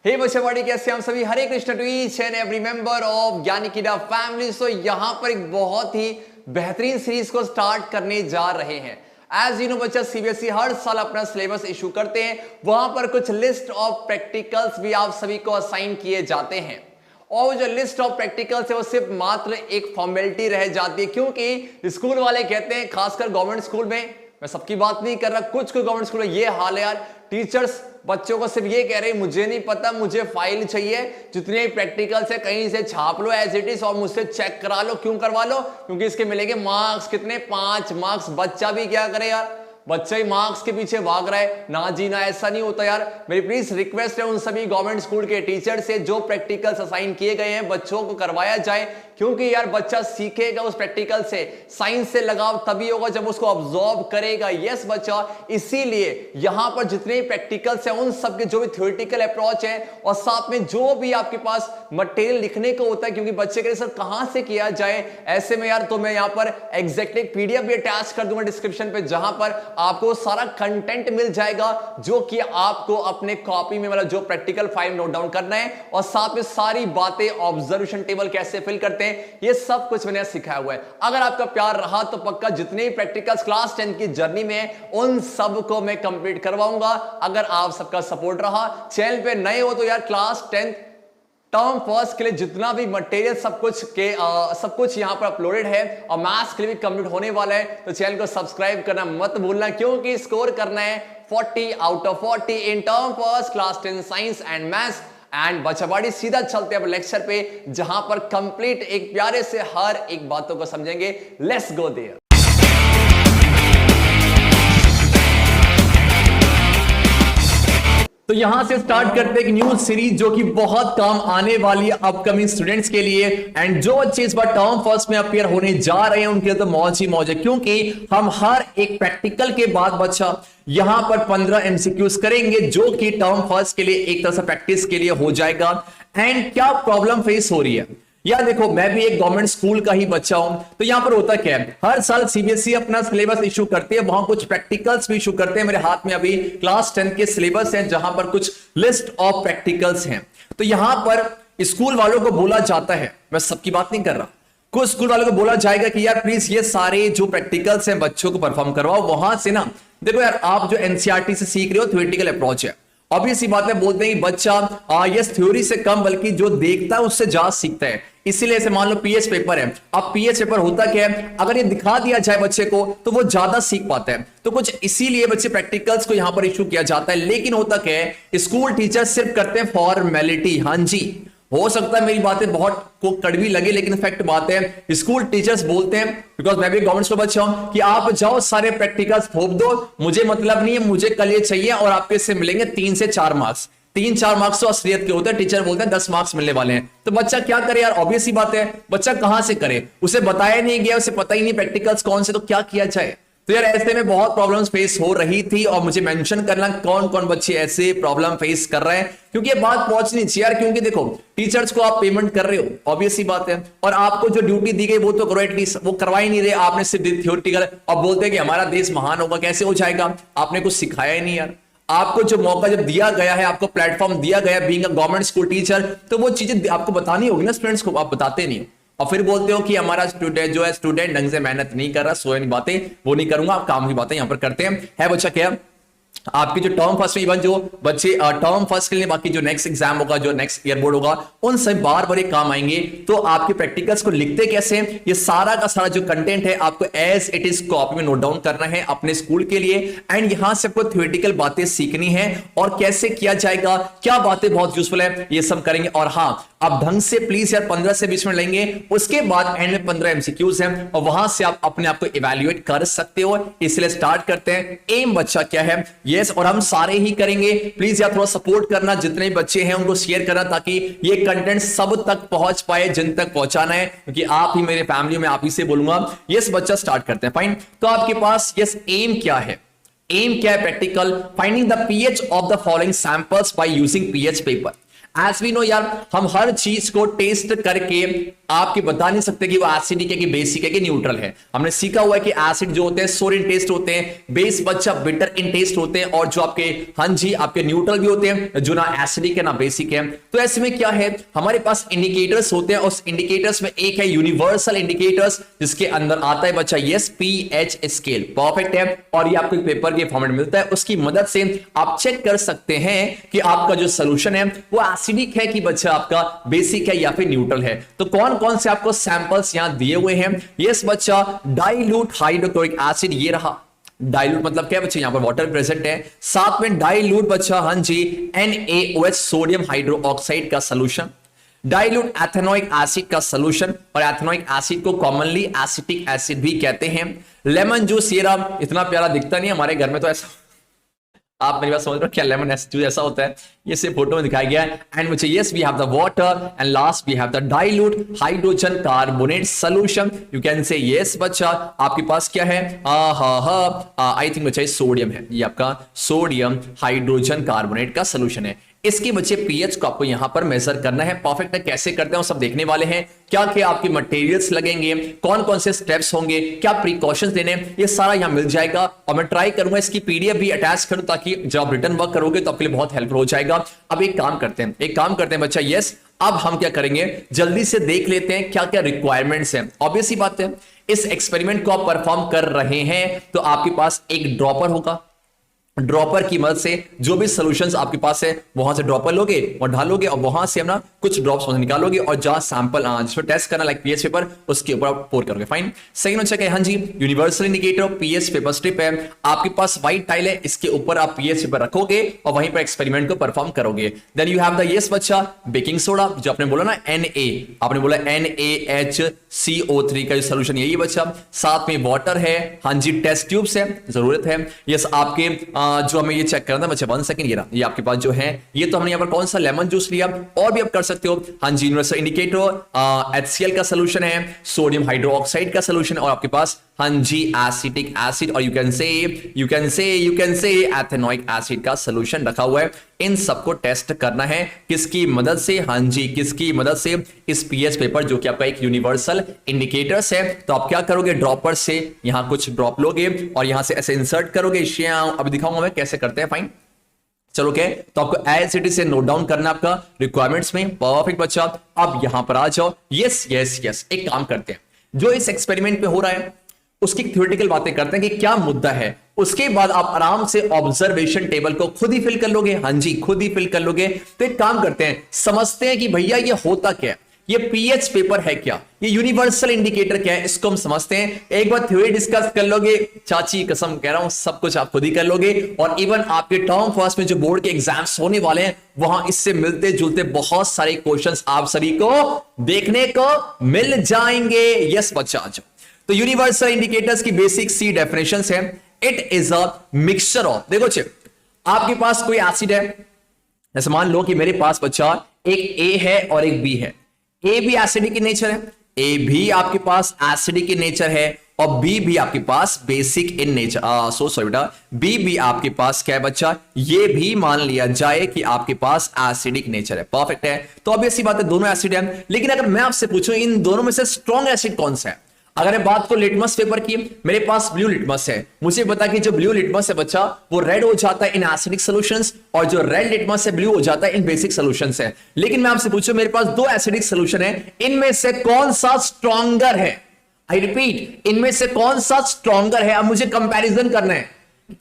हे बच्चेवाड़ी, कैसे हम सभी? Hare Krishna to each and every member of Gyani Keeda family. सो यहाँ पर एक बहुत ही बेहतरीन सीरीज को स्टार्ट करने जा रहे हैं। एज यू नो बच्चा, सीबीएसई हर साल अपना सिलेबस इशू करते हैं। वहां पर कुछ लिस्ट ऑफ प्रैक्टिकल्स भी आप सभी को असाइन किए जाते हैं और जो लिस्ट ऑफ प्रैक्टिकल्स है वो सिर्फ मात्र एक फॉर्मेलिटी रह जाती है, क्योंकि स्कूल वाले कहते हैं, खासकर गवर्नमेंट स्कूल में, मैं सबकी बात नहीं कर रहा, कुछ गवर्नमेंट स्कूल में ये हाल है यार, टीचर्स बच्चों को सिर्फ ये कह रहे हैं मुझे नहीं पता, मुझे फाइल चाहिए, जितने प्रैक्टिकल्स है कहीं से छाप लो एज इट इज और मुझसे चेक करा लो। क्यों करवा लो? क्योंकि इसके मिलेंगे मार्क्स। कितने? 5 मार्क्स। बच्चा भी क्या करे यार, बच्चा ही मार्क्स के पीछे भाग रहा है। ना जीना, ऐसा नहीं होता यार। मेरी प्लीज रिक्वेस्ट है उन सभी गवर्नमेंट स्कूल के टीचर से, जो प्रैक्टिकल्स असाइन किए गए हैं बच्चों को करवाया जाए, क्योंकि यार बच्चा सीखेगा उस प्रैक्टिकल से, साइंस से लगाव तभी होगा जब उसको ऑब्जॉर्व करेगा। यस बच्चा, इसीलिए यहां पर जितने प्रैक्टिकल्स हैं उन सब के जो भी थ्योरेटिकल अप्रोच है और साथ में जो भी आपके पास मटेरियल लिखने को होता है, क्योंकि बच्चे के सर कहां से किया जाए, ऐसे में यार तो मैं यहां पर एग्जैक्टली पीडीएफ भी अटैच कर दूंगा डिस्क्रिप्शन पे, जहां पर आपको सारा कंटेंट मिल जाएगा जो कि आपको अपने कॉपी में मतलब जो प्रैक्टिकल फाइल नोट डाउन करना है और साथ में सारी बातें, ऑब्जर्वेशन टेबल कैसे फिल करते हैं, ये सब कुछ मैंने सिखाया हुआ है। अगर आपका प्यार रहा तो पक्का जितने प्रैक्टिकल्स क्लास 10 की जर्नी में उन सब को मैं कंप्लीट करवाऊंगा। अगर आप सबका सपोर्ट रहा, चैनल पे नए हो तो यार क्लास 10 टर्म फर्स्ट के लिए जितना भी मटेरियल सब कुछ यहां पर अपलोडेड है और मैथ्स के लिए भी कंप्लीट होने वाला है, तो चैनल को सब्सक्राइब करना मत भूलना, क्योंकि स्कोर करना है 40 out of 40 in term first class 10 science and maths. And बच्चावाड़ी सीधा चलते हैं अब लेक्चर पे, जहां पर कंप्लीट एक प्यारे से हर एक बातों को समझेंगे। Let's go there. तो यहां से स्टार्ट करते हैं एक न्यू सीरीज जो कि बहुत काम आने वाली है अपकमिंग स्टूडेंट्स के लिए। एंड जो बच्चे इस बार टर्म फर्स्ट में अपीयर होने जा रहे हैं उनके लिए तो मौज ही मौज है, क्योंकि हम हर एक प्रैक्टिकल के बाद बच्चा यहां पर 15 एमसीक्यूज करेंगे, जो कि टर्म फर्स्ट के लिए एक तरह से प्रैक्टिस के लिए हो जाएगा। एंड क्या प्रॉब्लम फेस हो रही है यार, देखो मैं भी एक गवर्नमेंट स्कूल का ही बच्चा हूं, तो यहां पर होता क्या है, हर साल सीबीएसई अपना सिलेबस इशू करती है, वहां कुछ प्रैक्टिकल्स भी इशू करते हैं। मेरे हाथ में अभी क्लास 10 के सिलेबस है, जहां पर कुछ लिस्ट ऑफ प्रैक्टिकल्स हैं। तो यहां पर स्कूल वालों को बोला जाता है, मैं सबकी बात नहीं कर रहा, कुछ स्कूल वालों को बोला जाएगा कि यार प्लीज ये सारे जो प्रैक्टिकल्स हैं बच्चों को परफॉर्म करवाओ। वहां से ना देखो यार, आप जो एनसीईआरटी से सीख रहे हो थ्योरेटिकल अप्रोच है, ऑब्वियस बात है, बोलते हैं कि बच्चा ये थ्योरी से कम बल्कि जो देखता है उससे ज्यादा सीखता है। इसीलिए ऐसे मान लो पीएच पेपर है, अब पीएच पेपर होता क्या है, अगर ये दिखा दिया जाए बच्चे को तो वो ज्यादा सीख पाता है, तो कुछ इसीलिए बच्चे प्रैक्टिकल्स को यहां पर इशू किया जाता है। लेकिन होता क्या है, स्कूल टीचर सिर्फ करते हैं फॉर्मेलिटी। हाँ जी, हो सकता है मेरी बातें बहुत को कड़वी लगे, लेकिन फैक्ट बात है, स्कूल टीचर्स बोलते हैं, बिकॉज मैं भी गवर्नमेंट स्कूल बच्चा हूं, कि आप जाओ सारे प्रैक्टिकल्स थोप दो, मुझे मतलब नहीं है, मुझे कल ये चाहिए और आपके से मिलेंगे 3 से 4 मार्क्स। 3-4 मार्क्स तो असलियत के होते हैं, टीचर बोलते हैं 10 मार्क्स मिलने वाले हैं। तो बच्चा क्या करे यार, ऑब्वियस ही बात है, बच्चा कहां से करे, उसे बताया नहीं गया, उसे पता ही नहीं प्रैक्टिकल्स कौन से, तो क्या किया जाए। तो यार ऐसे में बहुत प्रॉब्लम्स फेस हो रही थी और मुझे मेंशन करना कौन कौन बच्चे ऐसे प्रॉब्लम फेस कर रहे हैं, क्योंकि ये बात पहुंचनी चाहिए यार। क्योंकि देखो टीचर्स को आप पेमेंट कर रहे हो, ऑब्वियस ही बात है, और आपको जो ड्यूटी दी गई वो तो करो एटलीस्ट, वो करवा ही नहीं रहे, आपने सिर्फ थ्योरेटिकल। अब बोलते हैं कि हमारा देश महान होगा, कैसे हो जाएगा, आपने कुछ सिखाया ही नहीं यार। आपको जो मौका जब दिया गया है, आपको प्लेटफॉर्म दिया गया है being a government school teacher, तो वो चीजें आपको बतानी होगी ना स्टूडेंट्स को, आप बताते नहीं हो और फिर बोलते हो कि हमारा स्टूडेंट जो है स्टूडेंट ढंग से मेहनत नहीं कर रहा, सो इन बातें वो नहीं करूंगा, आप काम की बातें यहां पर करते हैं। है बच्चा क्या आपकी जो टर्म फर्स्ट में, इवन जो बच्चे टर्म फर्स्ट के लिए बाकी जो नेक्स्ट एग्जाम होगा, जो नेक्स्ट ईयर बोर्ड होगा, उन सब बार बार काम आएंगे। तो आपके प्रैक्टिकल्स को लिखते कैसे, ये सारा का सारा जो कंटेंट है आपको एज इट इज कॉपी में नोट डाउन करना है अपने स्कूल के लिए। एंड यहां से आपको थ्योरेटिकल बातें सीखनी है और कैसे किया जाएगा, क्या बातें बहुत यूजफुल है, ये सब करेंगे। और हाँ, आप ढंग से प्लीज यार 15 से 20 मिनट लेंगे, उसके बाद एंड में 15 एमसीक्यूज हैं और वहां से आप अपने आप को इवैल्यूएट कर सकते हो। इसलिए स्टार्ट करते हैं। एम बच्चा क्या है, यस, और हम सारे ही करेंगे। प्लीज यार थोड़ा सपोर्ट करना, जितने बच्चे हैं उनको शेयर करना, ताकि ये कंटेंट सब तक पहुंच पाए, जिन तक पहुंचाना है, क्योंकि आप ही मेरे फैमिली में, आप ही से बोलूंगा। यस बच्चा, स्टार्ट करते हैं। फाइन, तो आपके पास यस एम क्या है, एम क्या है, practical finding the pH of the following samples by using pH paper. As we know यार, हम हर चीज को टेस्ट करके आपके बता नहीं सकते कि वो एसिडिक है कि बेसिक है कि न्यूट्रल है। हमने सीखा हुआ है कि एसिड जो होते हैं सोर इन टेस्ट होते हैं, बेस बच्चा बिटर इन टेस्ट होते हैं, और जो आपके हाँ जी आपके न्यूट्रल भी होते हैं जो ना एसिडिक है ना बेसिक है। तो ऐसे में क्या है, हमारे पास इंडिकेटर्स होते हैं, उस इंडिकेटर्स में एक है यूनिवर्सल इंडिकेटर्स जिसके अंदर आता है बच्चा यस पीएच स्केल, परफेक्ट है। और ये आपको पेपर के फॉर्मेट मिलता है, उसकी मदद से आप चेक कर सकते हैं कि आपका जो सोल्यूशन है वो एसिडिक है कि बच्चा आपका बेसिक है या फिर न्यूट्रल है। तो कौन कौन से आपको सैंपल्स यहां दिए हुए हैं, यस बच्चा डाइल्यूट हाइड्रोक्लोरिक एसिड, ये रहा डाइल्यूट मतलब क्या बच्चे, यहां पर वाटर प्रेजेंट है, साथ में डाइल्यूट बच्चा हाँ जी NaOH सोडियम हाइड्रोक्साइड का सॉल्यूशन, डाइल्यूट एथेनोइक एसिड का सॉल्यूशन, और एथेनोइक एसिड को कॉमनली एसिटिक एसिड भी कहते हैं। लेमन जूस, ये रहा, इतना प्यारा दिखता नहीं हमारे घर में तो ऐसा, आप मेरी बात समझ रहे हो क्या, लेमन जूस ऐसा होता है, ये सिर्फ फोटो में दिखाया गया है। एंड मुझे yes we have the water and last we have the dilute hydrogen carbonate solution. You can say yes बच्चा आपके पास क्या है, आई थिंक बच्चा सोडियम है, ये आपका सोडियम हाइड्रोजन कार्बोनेट का सॉल्यूशन है। इसके बच्चे पीएच को आपको यहां पर मेजर करना है, परफेक्ट है। कैसे करते हैं सब देखने वाले हैं, क्या क्या आपके मटेरियल्स लगेंगे, कौन कौन से स्टेप्स होंगे, क्या प्रिकॉशंस देने, ये सारा यहां मिल जाएगा। और मैं ट्राई करूंगा इसकी पीडीएफ भी अटैच करूं ताकि जब आप रिटर्न वर्क करोगे तो आपके लिए बहुत हेल्पफुल हो जाएगा। अब एक काम करते हैं बच्चा, यस अब हम क्या करेंगे, जल्दी से देख लेते हैं क्या क्या रिक्वायरमेंट्स हैं। ऑब्वियस ही बात है, इस एक्सपेरिमेंट को आप परफॉर्म कर रहे हैं तो आपके पास एक ड्रॉपर होगा, ड्रॉपर की मदद से जो भी सॉल्यूशंस आपके पास है वहां से ड्रॉपर लोगे और डालोगे और वहां से अपना कुछ ड्रॉप्स निकालोगे और जहां सैंपल जिसमें टेस्ट करना लाइक पीएच पेपर उसके ऊपर आप पोर करोगे। फाइन, सेकंड अच्छा क्या है, हाँ जी universal indicator pH paper strip है, आपके पास व्हाइट टाइल है, इसके ऊपर आप पीएच पेपर रखोगे और वहीं पर एक्सपेरिमेंट को परफॉर्म करोगे। Then you have the yes बच्चा बेकिंग सोडा, जो आपने बोला ना Na, आपने बोला NaHCO3 का जो सोल्यूशन यही बच्चा, साथ में वाटर है, हाँ जी टेस्ट ट्यूब्स है, जरूरत है। यस आपके जो हमें ये चेक करना था बच्चा 1 सेकंड, ये आपके पास जो है, ये तो हमने यहाँ पर कौन सा लेमन जूस लिया, और भी आप कर सकते हो। हाँ जी यूनिवर्सल इंडिकेटर HCl का सॉल्यूशन है, सोडियम हाइड्रोक्साइड का सॉल्यूशन, और आपके पास हाँ जी एसिटिक एसिड, और यू कैन से एथेनोइक एसिड का सॉल्यूशन रखा हुआ है। इन सबको टेस्ट करना है किसकी मदद से, हाँ जी किसकी मदद से, इस पीएच पेपर जो कि आपका एक यूनिवर्सल इंडिकेटर्स है। तो आप क्या करोगे, ड्रॉपर से यहां कुछ ड्रॉप लोगे और यहां से ऐसे इंसर्ट करोगे, अभी दिखाऊंगा मैं कैसे करते हैं। फाइन, चलो क्या तो आपको एज इट इज से नोट डाउन करना है आपका रिक्वायरमेंट्स में, परफेक्ट बच्चा। अब यहां पर आ जाओ, यस एक काम करते हैं, जो इस एक्सपेरिमेंट में हो रहा है उसकी थ्योरेटिकल बातें करते हैं कि क्या मुद्दा है, उसके बाद आप आराम से ऑब्जर्वेशन टेबल को खुद ही फिल कर लोगे। हाँ जी खुद ही फिल कर लोगे। तो एक काम करते हैं, समझते हैं कि भैया ये होता क्या है, ये पीएच पेपर है क्या, ये यूनिवर्सल इंडिकेटर क्या है, इसको हम समझते हैं। एक बार थ्योरी डिस्कस कर लोगे, चाची कसम कह रहा हूं सब कुछ आप खुद ही कर लोगे। और इवन आपके टर्म फर्स्ट में जो बोर्ड के एग्जाम्स होने वाले हैं वहां इससे मिलते जुलते बहुत सारे क्वेश्चंस आप सभी को देखने को मिल जाएंगे। यस बच्चा, तो यूनिवर्सल इंडिकेटर्स की बेसिक सी डेफिनेशंस है, it is a mixture of, देखो आपके पास कोई एसिड है, जैसे मान लो कि मेरे पास बच्चा एक ए है और एक बी है, ए भी एसिडिक इन नेचर है, ए भी आपके पास एसिडिक इन नेचर है, और बी भी आपके पास बेसिक इन नेचर, सॉरी बेटा, बी भी आपके पास क्या है बच्चा, ये भी मान लिया जाए कि आपके पास एसिडिक नेचर है, परफेक्ट है। तो अब ऐसी बात है दोनों एसिड है, लेकिन अगर मैं आपसे पूछूं इन दोनों में से स्ट्रॉन्ग एसिड कौन सा है, अगर मैं बात को लिटमस पेपर की, मेरे पास ब्लू लिटमस है, मुझे पता कि जो ब्लू लिटमस है बच्चा वो रेड हो जाता है इन एसिडिक सॉल्यूशंस, और जो रेड लिटमस है ब्लू हो जाता है इन बेसिक सॉल्यूशंस है। लेकिन मैं आपसे पूछूं मेरे पास दो एसिडिक सॉल्यूशन है, इनमें से कौन सा स्ट्रॉन्गर है, आई रिपीट इनमें से कौन सा स्ट्रॉन्गर है। अब मुझे कंपैरिजन करना है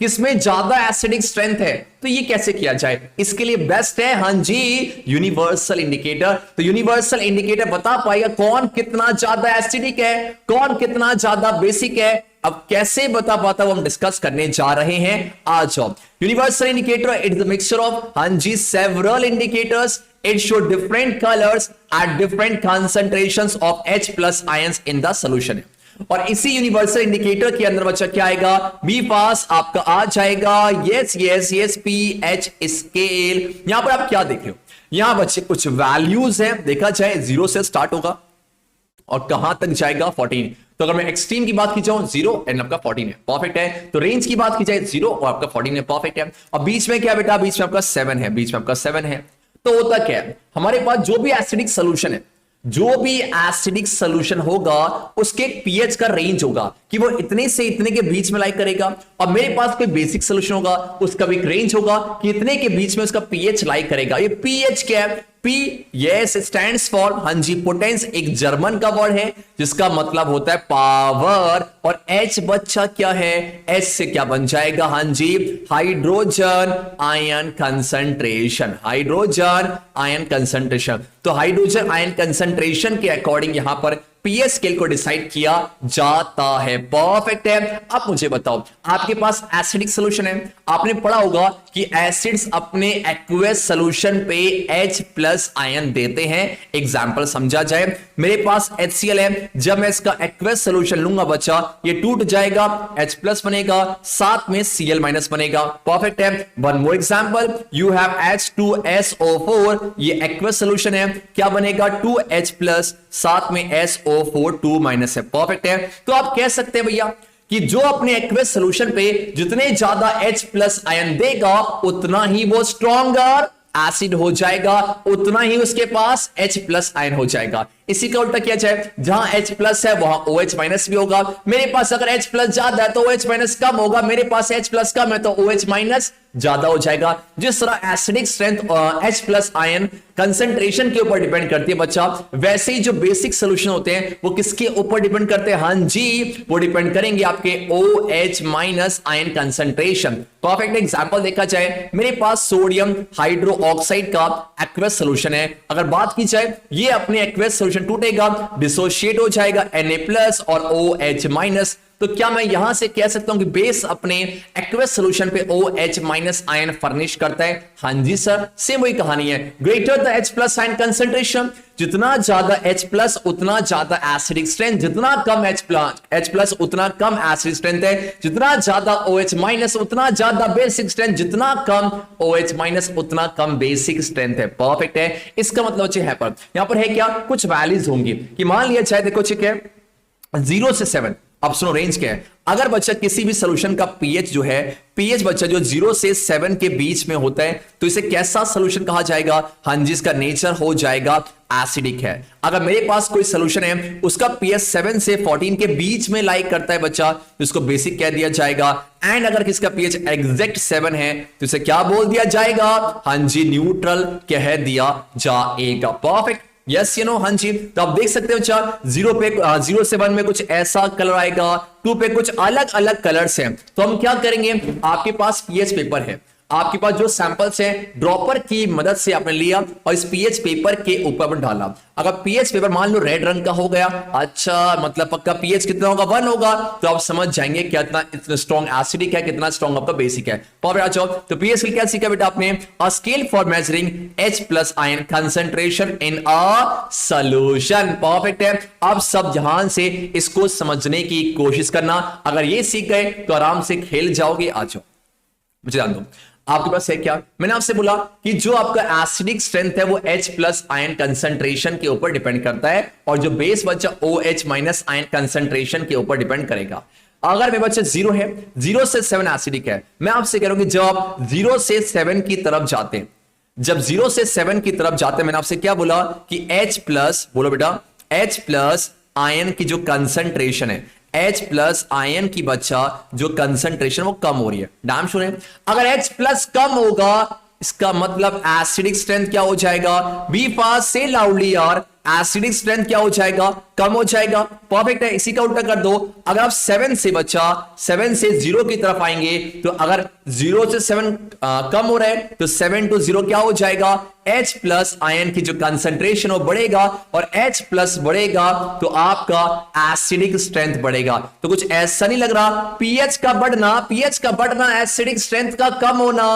किसमें ज्यादा एसिडिक स्ट्रेंथ है, तो ये कैसे किया जाए, इसके लिए बेस्ट है हाँ जी यूनिवर्सल इंडिकेटर। तो यूनिवर्सल इंडिकेटर बता पाएगा कौन कितना ज्यादा एसिडिक है, कौन कितना ज्यादा बेसिक है। अब कैसे बता पाता वो हम डिस्कस करने जा रहे हैं, आ जाओ। Universal indicator it is the mixture of हाँ जी several indicators, it show different colors at different concentrations of H+ ions in the solution। और इसी यूनिवर्सल इंडिकेटर के अंदर बच्चा क्या आएगा, बी पास आपका आ जाएगा यस पीएच स्केल। यहां पर आप क्या देख रहे हो, यहां बच्चे कुछ वैल्यूज है, देखा जाए 0 से स्टार्ट होगा और कहां तक जाएगा 14। तो अगर मैं एक्सट्रीम की बात की जाऊं 0 एंड आपका 14 है, परफेक्ट है। तो रेंज की बात की जाए 0 और आपका 14 है, परफेक्ट है। और बीच में क्या बेटा, बीच में आपका 7 है, बीच में आपका 7 है। तो होता क्या है, हमारे पास जो भी एसिडिक सोल्यूशन है, जो भी एसिडिक सोल्यूशन होगा उसके पीएच का रेंज होगा कि वो इतने से इतने के बीच में लाइक करेगा, और मेरे पास कोई बेसिक सोल्यूशन होगा उसका भी रेंज होगा कि इतने के बीच में उसका पीएच लाइक करेगा। ये पीएच क्या है? P यस स्टैंड्स फॉर, हाँ जी, पोटेंस एक जर्मन का वर्ड है जिसका मतलब होता है पावर, और H बच्चा क्या है? H से क्या बन जाएगा? हाँ जी, hydrogen ion concentration, hydrogen ion concentration. तो हाइड्रोजन आयन कंसंट्रेशन के अकॉर्डिंग यहां पर पीएच स्केल को डिसाइड किया जाता है। परफेक्ट है। अब मुझे बताओ, आपके पास एसिडिक सॉल्यूशन है, आपने पढ़ा होगा कि एसिड्स अपने एक्वस सॉल्यूशन पे H प्लस आयन देते हैं। एग्जांपल समझा जाए, मेरे पास HCl है, जब मैं इसका एक्वस सॉल्यूशन लूंगा बच्चा, ये टूट जाएगा, H प्लस बनेगा, साथ में Cl माइनस बनेगा। परफेक्ट है। One more example, you have H2SO4, ये एक्वस सॉल्यूशन है, क्या बनेगा? 2H प्लस, साथ में SO4 2 माइनस है। परफेक्ट है। तो आप कह सकते हैं भैया कि जो अपने एक्वस सॉल्यूशन पे जितने ज्यादा H प्लस आयन देगा उतना ही वो स्ट्रॉन्गर एसिड हो जाएगा, उतना ही उसके पास H प्लस आयन हो जाएगा। इसी का उल्टा किया जाए, जहां H प्लस है वहां OH माइनस भी होगा। मेरे पास अगर H प्लस ज्यादा है तो OH माइनस कम होगा, मेरे पास H प्लस कम है तो OH माइनस ज्यादा हो जाएगा। जिस तरह acidic strength H plus ion concentration के ऊपर डिपेंड करती है बच्चा, वैसे ही जो बेसिक सोल्यूशन होते हैं वो किसके ऊपर डिपेंड करते हैं? हाँ जी, वो डिपेंड करेंगे आपके OH minus ion concentration. Perfect. Example देखा जाए, मेरे पास सोडियम हाइड्रो ऑक्साइड का एक्वस सोल्यूशन है, अगर बात की जाए ये अपने एक्वस सोल्यूशन टूटेगा, डिसोशिएट हो जाएगा Na+ और OH माइनस। तो क्या मैं यहां से कह सकता हूं कि बेस अपने एक्वस सॉल्यूशन पे OH माइनस आयन फर्निश करता है? हां जी सर, सेम वही कहानी है। Greater the H plus ion concentration, जितना ज्यादा H प्लस उतना ज्यादा एसिडिक स्ट्रेंथ, जितना कम H प्लस उतना कम एसिडिक स्ट्रेंथ है, जितना ज्यादा OH माइनस उतना ज्यादा बेसिक स्ट्रेंथ, जितना कम OH माइनस उतना कम बेसिक स्ट्रेंथ है। परफेक्ट है। इसका मतलब यहां पर है क्या, कुछ वैल्यूज होंगी कि मान लिया जाए, देखो ठीक है, 0 से 7, अब सुनो रेंज क्या है। अगर बच्चा किसी भी सॉल्यूशन का पीएच जो है, पीएच बच्चा जो 0 से 7 के बीच में होता है तो इसे कैसा सॉल्यूशन कहा जाएगा? हाँ जी, इसका नेचर हो जाएगा एसिडिक है। अगर मेरे पास कोई सॉल्यूशन है उसका पीएच 7 से 14 के बीच में लाइक करता है बच्चा, तो इसको बेसिक कह दिया जाएगा। एंड अगर किसका पीएच एग्जैक्ट 7 है तो इसे क्या बोल दिया जाएगा? हाँ जी, न्यूट्रल कह दिया जाएगा। परफेक्ट। यस यू नो, हाँ जी। तो आप देख सकते हो बच्चा, 0 से 1 में कुछ ऐसा कलर आएगा, 2 पे कुछ अलग अलग कलर्स हैं। तो हम क्या करेंगे, आपके पास पीएच पेपर है, आपके पास जो सैंपल्स हैं ड्रॉपर की मदद से आपने लिया और इस पीएच पेपर के ऊपर डाला। अगर पीएच पेपर मान लो रेड रंग का हो गया, अच्छा मतलब पक्का पीएच कितना होगा? 1 होगा। तो आप समझ जाएंगे कितना इतना स्ट्रॉन्ग एसिडिक है, कितना स्ट्रॉन्ग आपका बेसिक है। पर आ जाओ, तो पीएच क्या सीखा बेटा आपने? A scale for measuring H plus ion concentration in a solution. Perfect है। अब सब ध्यान से इसको समझने की कोशिश करना, अगर ये सीख गए तो आराम से खेल जाओगे। आ जाओ, मुझे जान दो आपके पास है क्या। मैंने आपसे बोला कि जो आपका एसिडिक स्ट्रेंथ है वो H प्लस आयन कंसंट्रेशन के ऊपर डिपेंड करता है, और जो बेस बच्चा OH माइनस आयन कंसंट्रेशन के ऊपर डिपेंड करेगा। अगर मेरे बच्चे 0 है, 0 से 7 एसिडिक है, मैं आपसे कह रहा हूं कि जब आप 0 से 7 की तरफ जाते हैं, जब 0 से 7 की तरफ जाते हैं, मैंने आपसे क्या बोला कि H प्लस, बोलो बेटा, H प्लस आयन की जो कंसंट्रेशन है, H प्लस आयन की बच्चा जो कंसंट्रेशन वो कम हो रही है। डैम श्योर है। अगर H प्लस कम होगा इसका मतलब एसिडिक स्ट्रेंथ क्या हो जाएगा? बी फास्ट से लाउडली यार, एसिडिक स्ट्रेंथ क्या हो जाएगा? कम हो जाएगा। परफेक्ट है। इसी का उल्टा कर दो, अगर आप 7 से बच्चा 7 से 0 की तरफ आएंगे, तो अगर 0 से 7 कम हो रहा है तो 7 to 0 क्या हो जाएगा? H प्लस आयन की जो कंसंट्रेशन वो बढ़ेगा, और H प्लस बढ़ेगा तो आपका एसिडिक स्ट्रेंथ बढ़ेगा। तो कुछ ऐसा नहीं लग रहा, पीएच का बढ़ना एसिडिक स्ट्रेंथ का कम होना,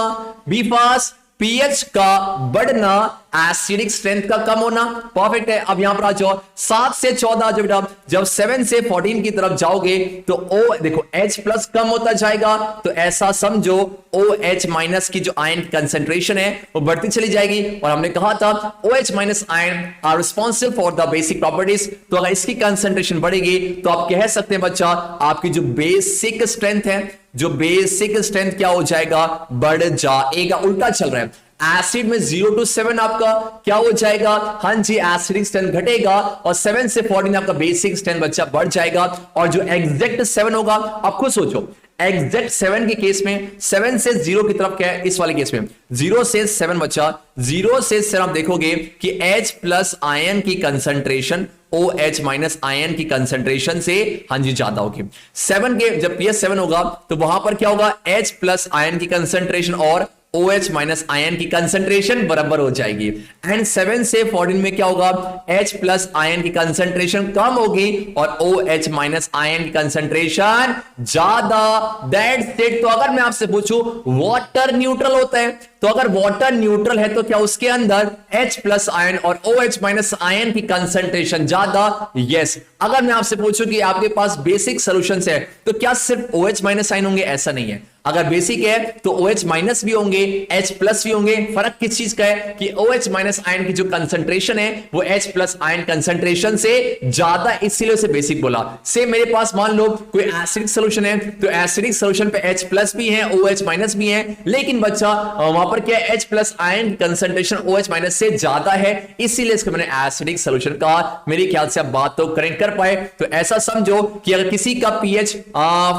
बी फास्ट पीएच का बढ़ना एसिडिक स्ट्रेंथ का कम होना। परफेक्ट है। अब यहां पर आ जाओ, 7 से 14 जब बेटा, जब 7 से 14 की तरफ जाओगे तो O देखो H प्लस कम होता जाएगा, तो ऐसा समझो OH माइनस की जो आयन कंसंट्रेशन है वो बढ़ती चली जाएगी। और हमने कहा था OH minus ion are responsible for the basic properties. तो अगर इसकी कंसंट्रेशन बढ़ेगी तो आप कह सकते हैं बच्चा आपकी जो बेसिक स्ट्रेंथ है, जो बेसिक स्ट्रेंथ क्या हो जाएगा? बढ़ जाएगा। उल्टा चल रहा है, एसिड में 0 to 7 आपका क्या हो जाएगा, हाँ जी एसिडिक स्ट्रेंथ घटेगा और 7 से 14 आपका बेसिक स्ट्रेंथ बच्चा बढ़ जाएगा। और जो एग्जैक्ट 7 होगा, आप खुद सोचो एग्जैक्ट 7 के केस में 7 से 0 की तरफ क्या है, इस वाले केस में 0 से 7 बच्चा, 0 से 7 आप देखोगे कि H प्लस आयन की कंसंट्रेशन OH माइनस आयन की कंसंट्रेशन से हाँ जी ज्यादा होगी। 7 के जब pH 7 होगा तो वहां पर क्या होगा, H प्लस आयन की कंसंट्रेशन और OH माइनस आयन की कंसंट्रेशन बराबर हो जाएगी। एंड 7 से 14 में क्या होगा, H प्लस आयन की कंसंट्रेशन कम होगी और OH माइनस आयन की कंसंट्रेशन ज्यादा। That's it. तो अगर मैं आपसे पूछूं वाटर न्यूट्रल होता है, तो अगर वाटर न्यूट्रल है तो क्या उसके अंदर H प्लस आयन और OH माइनस आयन की कंसंट्रेशन ज्यादा? यस। अगर मैं आपसे पूछूं कि आपके पास बेसिक सॉल्यूशंस है तो क्या सिर्फ OH माइनस आयन होंगे? ऐसा नहीं है। अगर बेसिक है तो OH माइनस भी होंगे, H प्लस भी होंगे। फर्क किस चीज का है कि OH माइनस आयन की जो कंसंट्रेशन है वो H प्लस आयन कंसंट्रेशन से ज्यादा, इसीलिए उसे बेसिक बोला। से मेरे पास मान लो कोई एसिडिक सॉल्यूशन है तो एसिडिक सॉल्यूशन पे H प्लस भी है, OH माइनस भी है, लेकिन बच्चा वहां पर क्या है, H plus ion concentration OH minus से ज्यादा है, इसीलिए इसको मैंने एसिडिक सॉल्यूशन कहा। मेरे ख्याल से आप बात तो करेक्ट कर पाए। तो ऐसा समझो कि अगर किसी का pH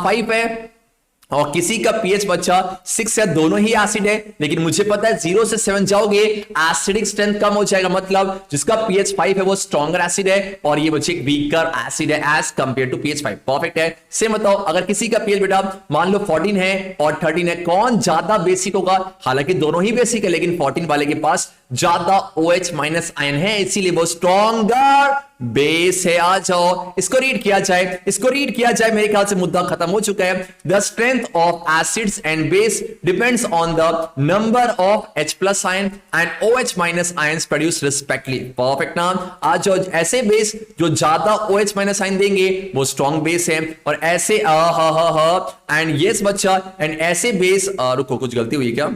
5 है और किसी का pH बच्चा 6 है, दोनों ही एसिड है, लेकिन मुझे पता है 0 से 7 जाओगे एसिडिक स्ट्रेंथ कम हो जाएगा, मतलब जिसका pH 5 है वो स्ट्रॉन्गर एसिड है और ये बच्चे वीकर एसिड है as compare to pH 5। Perfect है। से बताओ अगर किसी का pH बेटा मान लो 14 है और 13 है, कौन ज्यादा बेसिक होगा? हालांकि दोनों ही बेसिक है, लेकिन 14 वाले के पास ज्यादा OH माइनस आयन है, इसीलिए वो स्ट्रॉन्गर बेस है। आ जाओ इसको रीड किया जाए, इसको रीड किया जाए। मेरे ख्याल से मुद्दा खत्म हो चुका है। The strength of acids and base depends on the number of H plus ion and OH minus ions produce respectively. Perfect नाम। आ जाओ ऐसे बेस जो ज्यादा OH माइनस आयन देंगे वो स्ट्रॉन्ग बेस है, और ऐसे एंड यस बच्चा, एंड ऐसे बेस रुको कुछ गलती हुई क्या,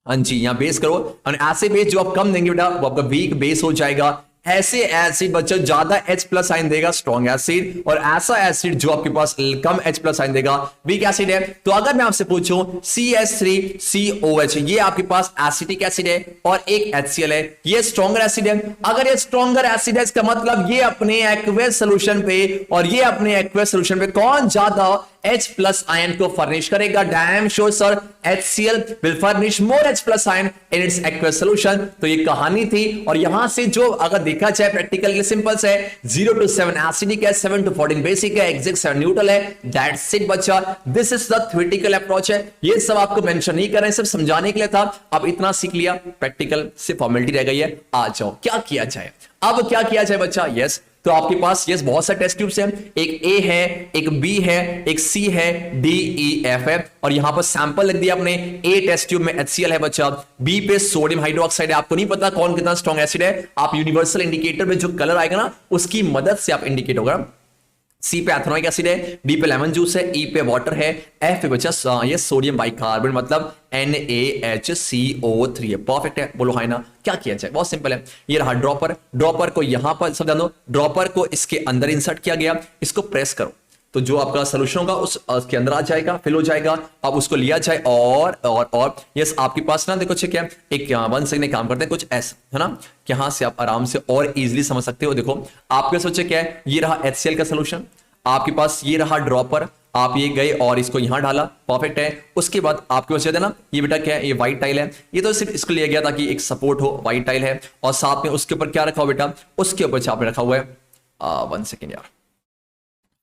हाँ जी यहां बेस करो, और ऐसे बेस जो आप कम देंगे बेटा वो आपका वीक बेस हो जाएगा। ऐसे एसिड बच्चा ज्यादा H प्लस आयन देगा, स्ट्रॉन्ग एसिड, और ऐसा एसिड जो आपके पास कम H प्लस आयन देगा, वीक एसिड है। तो अगर मैं आपसे पूछूं CH3COH, ये आपके पास एसिटिक एसिड है और एक HCl है, ये स्ट्रॉन्गर एसिड है। अगर ये स्ट्रॉन्गर एसिड है इसका मतलब ये अपने एक्वेस सोल्यूशन पे और ये अपने एक्वेस सोल्यूशन पे कौन ज्यादा H प्लस आयन को फर्निश करेगा? Damn sure sir, HCl will furnish more H plus ion in its aqueous solution। तो ये कहानी थी, और यहां से जो अगर देखा जाए प्रैक्टिकल के सिंपल है, 0 to 7 एसिडिक है, 7 to 14 बेसिक है, एग्जैक्ट 7 न्यूट्रल है। दैट्स इट बच्चा, this is the theoretical approach है। ये सब आपको मेंशन नहीं कर रहे हैं, सिर्फ समझाने के लिए था। अब इतना सीख लिया, प्रैक्टिकल से फॉर्मेलिटी रह गई है। आ जाओ क्या किया जाए, अब क्या किया जाए बच्चा? यस, तो आपके पास यस बहुत सारे टेस्ट ट्यूब्स हैं, एक A है, एक B है, एक C है, D E F है, और यहां पर सैंपल लिख दिया आपने। A टेस्ट ट्यूब में HCl है बच्चा, B पे सोडियम हाइड्रोक्साइड है। आपको नहीं पता कौन कितना स्ट्रॉन्ग एसिड है, आप यूनिवर्सल इंडिकेटर में जो कलर आएगा ना उसकी मदद से आप इंडिकेट होगा। C पे एथेनोइक एसिड है, D पे लेमन जूस है, E पे वाटर है, F पे बच्चा ये सोडियम बाइकार्बोनेट मतलब NaHCO3 है। परफेक्ट है, बोलो हाय ना। क्या किया जाए? बहुत सिंपल है। ये रहा ड्रॉपर, ड्रॉपर को यहां पर सब जान दो, ड्रॉपर को इसके अंदर इंसर्ट किया गया, इसको प्रेस करो तो जो आपका सोल्यूशन होगा उसके अंदर आ जाएगा, फिल हो जाएगा। अब उसको लिया जाए और यस आपके पास ना देखो चेक है, एक 1 सेकंड काम करते हैं कुछ ऐसा है ना, यहां से आप आराम से और इजीली समझ सकते हो। देखो आपके सोचे क्या है, ये रहा HCl का सोल्यूशन, आपके पास ये रहा ड्रॉपर, आप ये गए और इसको यहां डाला। परफेक्ट है। उसके बाद आपके पास ना ये बेटा क्या है, ये व्हाइट टाइल है, ये तो सिर्फ इसको लिया गया ताकि एक सपोर्ट हो, व्हाइट टाइल है, और साथ में उसके ऊपर क्या रखा हो बेटा, उसके ऊपर आपने रखा हुआ है 1 सेकेंड यार,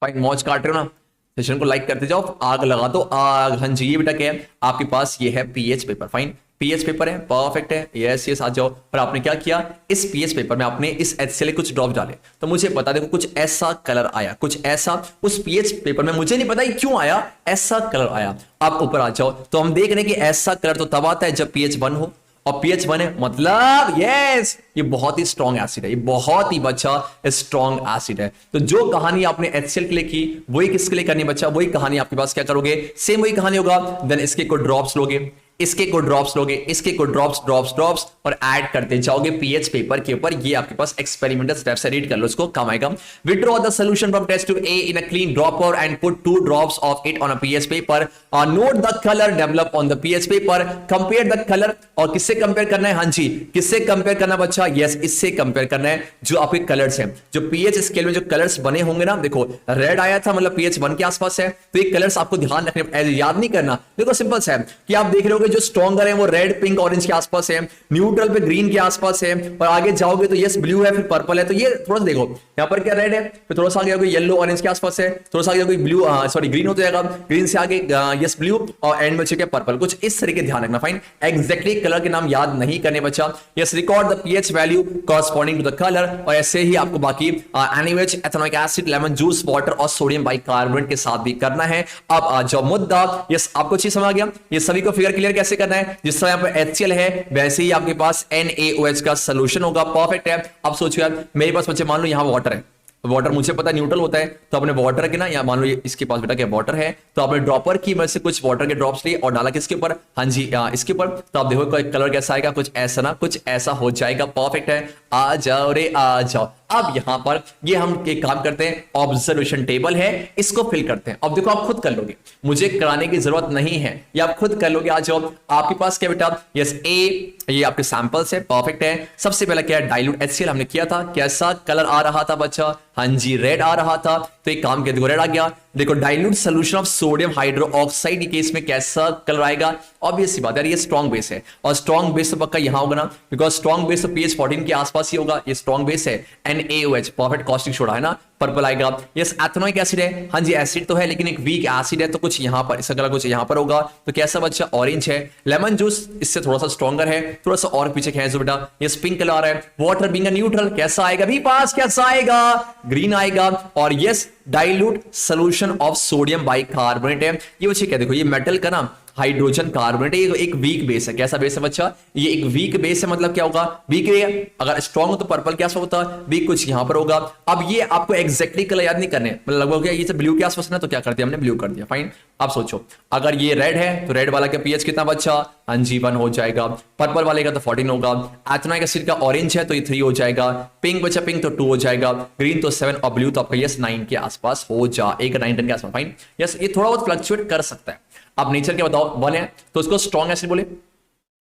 फाइन मौज काट रहे हो ना, सेशन को लाइक करते जाओ, आग लगा दो आग। हाँ जी, ये बेटा क्या है आपके पास, ये है pH paper. Fine, pH paper है, परफेक्ट है, यस यस आ जाओ। और आपने क्या किया, इस पीएच पेपर में आपने इस HCl कुछ ड्रॉप डाले, तो मुझे पता देखो कुछ ऐसा कलर आया, कुछ ऐसा उस पीएच पेपर में, मुझे नहीं पता क्यों आया, ऐसा कलर आया। आप ऊपर आ जाओ, तो हम देख रहे हैं कि ऐसा कलर तो तब आता है जब pH 1 हो, और pH 1 है मतलब यस ये बहुत ही स्ट्रॉन्ग एसिड है, ये बहुत ही बच्चा स्ट्रॉन्ग एसिड है। तो जो कहानी आपने HCl के लिए की वही किसके लिए करनी बच्चा, वही कहानी आपके पास क्या करोगे, सेम वही कहानी होगा। देन इसके कोई ड्रॉप्स लोगे, इसके को ड्रॉप्स लोगे, इसके को ड्रॉप्स ड्रॉप्स ड्रॉप्स और ऐड करते जाओगे पीएच पेपर के ऊपर। ये आपके पास एक्सपेरिमेंटल स्टेप्स है, रीड कर लो इसको, काम आएगा। Withdraw the solution from test tube A in a clean dropper and put 2 drops of it on a pH paper. Note the colour develop on the pH paper. Compare the colour, और किससे compare करना है? हाँ जी, किससे compare करना बच्चा? Yes, इससे compare करना है जो आपके कलर्स हैं, जो पीएच स्केल में जो कलर्स बने होंगे ना। देखो रेड आया था मतलब पीएच 1 के आसपास है, तो ये कलर्स आपको ध्यान रखने, याद नहीं करना। देखो सिंपल है कि आप देख रहे होगे जो स्ट्रॉन्गर है वो रेड पिंक ऑरेंज के आसपास है, न्यूट्रल पे ग्रीन के आसपास है, और आगे जाओगे तो यस ब्लू है, फिर पर्पल है। तो ये थोड़ा सा देखो यहां पर क्या रेड है, फिर थोड़ा सा आगे जाओगे येलो ऑरेंज के आसपास है, थोड़ा सा आगे जाओगे ब्लू सॉरी ग्रीन हो जाएगा, ग्रीन से आगे यस ब्लू, और एंड में क्या पर्पल। कुछ इस तरीके ध्यान रखना। फाइन, एग्जैक्टली कलर के नाम याद नहीं करने बच्चा। Yes, record the pH value corresponding to the colour, और ऐसे ही आपको बाकी NaOH, ethanoic acid, lemon juice, water और सोडियम बाइकार्बोनेट के साथ भी करना है। अब जो मुद्दा, यस आपको चीज समझ आ गया। ये सभी को फिगर क्लियर कैसे करना है? जिस तरह यहाँ पे HCl है वैसे ही आपके पास NaOH का सोल्यूशन होगा। परफेक्ट है। अब सोचिए यार, मेरे पास बच्चे मान लो यहाँ वाटर है, वाटर मुझे पता है न्यूट्रल होता है, तो आपने वाटर के ना, या मान लो इसके पास बेटा क्या वाटर है, तो आपने ड्रॉपर की मदद से कुछ वाटर के ड्रॉप्स लिए और डाला किसके ऊपर? हाँ जी इसके ऊपर। तो आप देखो कलर कैसा आएगा, कुछ ऐसा ना कुछ ऐसा हो जाएगा। परफेक्ट है, आ जाओ रे आ जाओ। अब यहां पर ये हम एक काम करते हैं, ऑब्जर्वेशन टेबल है, इसको फिल करते हैं। अब देखो आप खुद कर लोगे, मुझे कराने की जरूरत नहीं है, ये आप खुद कर लोगे। आ जाओ, आपके पास क्या बेटा? यस ए, ये आपके सैंपल्स है। परफेक्ट है। सबसे पहला क्या है? डाइल्यूट HCl हमने किया था, कैसा कलर आ रहा था बच्चा? हाँ जी रेड आ रहा था, तो एक काम किया, देखो रेड आ गया। देखो dilute solution of sodium hydroxide के केस में कैसा कलर आएगा? ऑब्वियस सी बात है, ये स्ट्रॉन्ग बेस है, और स्ट्रॉन्ग बेस तो पक्का यहां होगा ना, बिकॉज स्ट्रॉन्ग बेस तो pH 14 के आसपास ही होगा। ये स्ट्रॉन्ग बेस है, NaOH, परफेक्ट, कॉस्टिक सोडा है ना, पर्पल आएगा। यस, एथेनोइक एसिड है, हाँ जी एसिड तो है लेकिन एक वीक एसिड है, तो कुछ यहां पर इसका कलर कुछ यहां पर होगा, तो कैसा बच्चा? ऑरेंज है। लेमन जूस इससे थोड़ा सा स्ट्रॉन्गर है, थोड़ा सा और पीछे है जो बेटा, यस पिंक कलर है। वाटर बीइंग न्यूट्रल कैसा आएगा भी पास? कैसा आएगा? ग्रीन आएगा। और yes, dilute solution of sodium bicarbonate है। ये बच्चे क्या देखो, ये मेटल का ना हाइड्रोजन कार्बोनेट, ये एक वीक बेस है। कैसा बेस है बच्चा? ये एक वीक बेस है, मतलब क्या होगा? वीक है। अगर स्ट्रॉन्ग हो तो पर्पल क्या होता है? वीक कुछ यहां पर होगा। अब ये आपको एग्जैक्टली कलर याद नहीं करने, मतलब लगभग ये तो ब्लू के आसपास ना, तो क्या कर दिया हमने? ब्लू कर दिया। फाइन। अब सोचो अगर ये रेड है तो रेड वाला का पीएच कितना बच्चा? हाँ जी 1 हो जाएगा। पर्पल वाले का तो 14 होगा। एथेनोइक एसिड का ऑरेंज है तो ये 3 हो जाएगा। पिंक बच्चा पिंक तो 2 हो जाएगा। ग्रीन तो 7 और ब्लू तो आपका यस 9 के आसपास हो जाएगा, 9 10 के आसपास। फाइन। यस, ये थोड़ा बहुत फ्लक्चुएट कर सकता है। अब नेचर क्या बताओ? 1 है तो उसको स्ट्रॉन्ग एसिड बोले।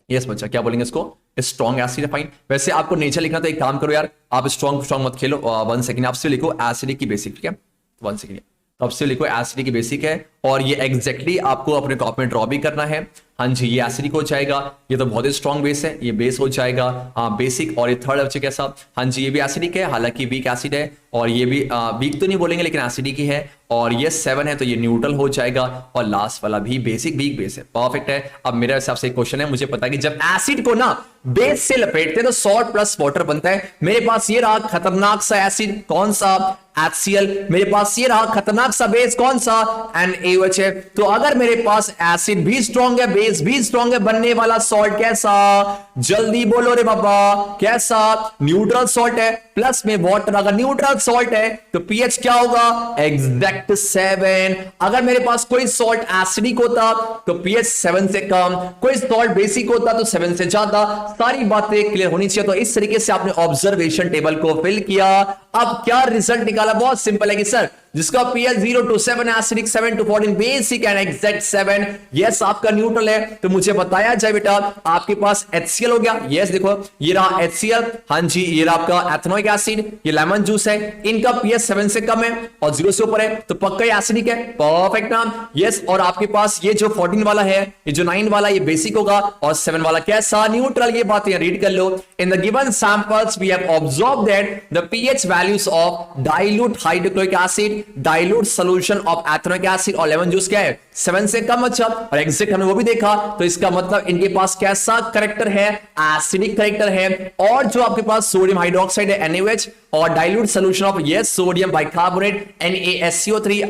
यस बच्चा, क्या बोलेंगे इसको? स्ट्रॉन्ग एसिड है। फाइन। वैसे आपको नेचर लिखना तो एक काम करो यार, आप स्ट्रॉन्ग मत खेलो। 1 सेकंड, आप सिर्फ लिखो एसिडिक की बेसिक, ठीक है? 1 सेकंड, अब सिर्फ लिखो एसिडिक की बेसिक है, और ये एग्जैक्टली आपको अपने कॉपी में ड्रॉ भी करना है। हाँ जी, ये एसिडिक हो जाएगा, ये तो बहुत ही स्ट्रॉन्ग बेस है, ये बेस हो जाएगा। हाँ बेसिक, और ये थर्ड बच्चे कैसा? हाँ जी ये भी एसिडिक है, हालांकि वीक एसिड है, और ये भी वीक तो नहीं बोलेंगे लेकिन एसिडिक ही है। और ये 7 है तो ये न्यूट्रल हो जाएगा, और लास्ट वाला भी बेसिक वीक बेस है। परफेक्ट है। अब मेरे हिसाब से एक क्वेश्चन है, मुझे पता है कि जब एसिड को ना बेस से लपेटते हैं तो सॉल्ट प्लस वाटर बनता है। मेरे पास ये रहा खतरनाक सा एसिड, कौन सा? HCl। मेरे पास ये रहा खतरनाक सा बेस, कौन सा? NaOH है। तो अगर मेरे पास एसिड भी स्ट्रॉन्ग है, बेस भी स्ट्रॉन्ग है, बनने वाला सॉल्ट कैसा? जल्दी बोलो रे बाबा, कैसा? न्यूट्रल सॉल्ट है, प्लस में वाटर। अगर न्यूट्रल सॉल्ट है तो पीएच क्या होगा? एग्जैक्ट 7। अगर मेरे पास कोई सॉल्ट एसिडिक होता तो पीएच 7 से कम, कोई सॉल्ट बेसिक होता तो 7 से ज्यादा। सारी बातें क्लियर होनी चाहिए। तो इस तरीके से आपने ऑब्जर्वेशन टेबल को फिल किया। अब क्या रिजल्ट निकाला? बहुत सिंपल है कि सर जिसका pH 0 to 7 acidic, 7 to 14 basic and exact 7, yes आपका न्यूट्रल है। तो मुझे बताया जाए बेटा, आपके पास HCl हो गया। यस देखो ये रहा HCl, हाँ जी ये रहा आपका एथेनोइक एसिड, ये लेमन जूस है, इनका पीएच 7 से कम है और 0 से ऊपर है, तो पक्का ही एसिडिक है। परफेक्ट नाम। यस, और आपके पास ये जो 14 वाला है, ये जो 9 वाला, ये बेसिक होगा, और 7 वाला कैसा? न्यूट्रल। ये बातें रीड कर लो। In the given samples we have observed that the pH values of dilute hydrochloric acid, dilute solution of ethanoic acid और लेमन जूस क्या है? 7 से कम। अच्छा, और एग्जैक्ट हमने वो भी देखा, तो इसका मतलब इनके पास कैसा कैरेक्टर है? एसिडिक कैरेक्टर है। और जो आपके पास सोडियम हाइड्रोक्साइड है NaOH, और dilute solution of yes sodium bicarbonate NaSCO3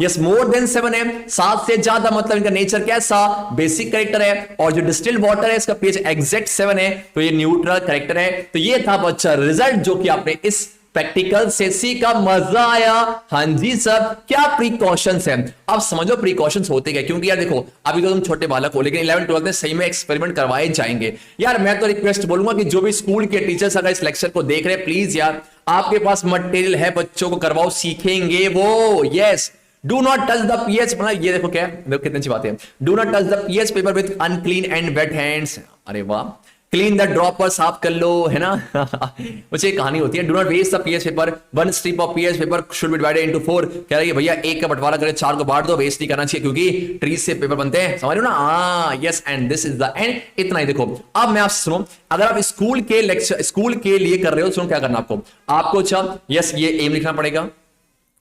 yes more than 7 है, 7 से ज्यादा, मतलब इनका नेचर कैसा? बेसिक कैरेक्टर है। और जो डिस्टिल्ड वाटर है इसका पीएच एग्जैक्ट 7 है, तो ये न्यूट्रल कैरेक्टर है। तो ये था बच्चा रिजल्ट जो कि आपने इस प्रैक्टिकल सेसी का मजा आया? हाँ जी सर। क्या प्रिकॉशंस है? अब समझो प्रिकॉशंस होते क्या, क्योंकि यार देखो अभी तो तुम छोटे बालक हो, लेकिन 11 12 में सही में एक्सपेरिमेंट करवाए जाएंगे। यार मैं तो रिक्वेस्ट बोलूंगा कि जो भी स्कूल के टीचर्स अगर इस लेक्चर को देख रहे हैं, प्लीज यार आपके पास मटेरियल है, बच्चों को करवाओ, सीखेंगे वो। Yes, do not touch the pH, मतलब ये देखो क्या है, देखो कितनी अच्छी बात है। Do not touch the pH paper with unclean and wet hands. अरे वाह। क्लीन द ड्रॉपर, साफ कर लो, है ना। मुझे एक कहानी होती है, do not waste the pH paper, one strip of pH paper should be divided into 4। कह रहा है भैया एक का बंटवारा करे 4 को बांट दो, वेस्ट नहीं करना चाहिए क्योंकि ट्री से पेपर बनते हैं, समझ रहे हो ना। हाँ yes, and this is the end. इतना ही। देखो अब मैं आपसे सुनो, अगर आप स्कूल के लेक्चर स्कूल के लिए कर रहे हो, सुनो क्या करना आपको अच्छा यस ये एम लिखना पड़ेगा,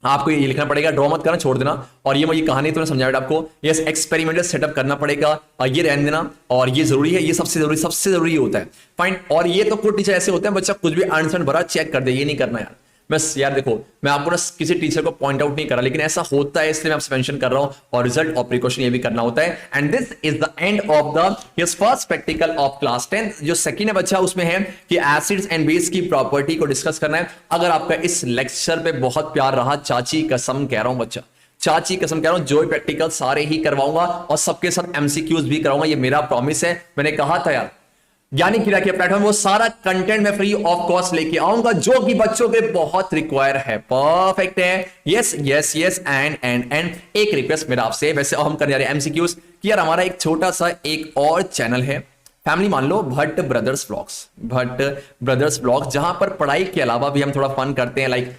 आपको ये लिखना पड़ेगा, ड्रॉ मत करना, छोड़ देना। और ये कहानी तो समझाया आपको, यस एक्सपेरिमेंटल सेटअप करना पड़ेगा, और ये रहने देना, और ये जरूरी है, ये सबसे जरूरी होता है। फाइन। और ये तो कुछ टीचर ऐसे होते हैं बच्चा कुछ भी आंसर भरा चेक कर दे, ये नहीं करना यार। बस यार देखो मैं आपको ना किसी टीचर को पॉइंट आउट नहीं कर रहा, लेकिन ऐसा होता है इसलिए मैं आपसे मेंशन कर रहा हूं, और रिजल्ट और प्रिकॉशन ये भी करना होता है। And this is the end of the his first practical of class 10। जो सेकंड है बच्चा उसमें है कि एसिड्स एंड बेस की प्रॉपर्टी को डिस्कस करना है। अगर आपका इस लेक्चर पे बहुत प्यार रहा, चाची कसम कह रहा हूं बच्चा, चाची कसम कह रहा हूं, जो प्रैक्टिकल सारे ही करवाऊंगा और सबके साथ एमसीक्यूज भी करवाऊंगा, ये मेरा प्रॉमिस है। मैंने कहा था यार ज्ञानी क्रिया के प्लेटफॉर्म वो सारा कंटेंट मैं फ्री ऑफ कॉस्ट लेके आऊंगा जो कि बच्चों के बहुत रिक्वायर है। परफेक्ट है। Yes yes yes. एंड एक रिक्वेस्ट मेरा आपसे, वैसे हम करने जा रहे हैं एमसीक्यूज, कि यार हमारा एक छोटा सा एक और चैनल है फैमिली, मान लो भट्ट ब्रदर्स व्लॉग्स, जहां पर पढ़ाई के अलावा भी हम थोड़ा फन करते हैं, लाइक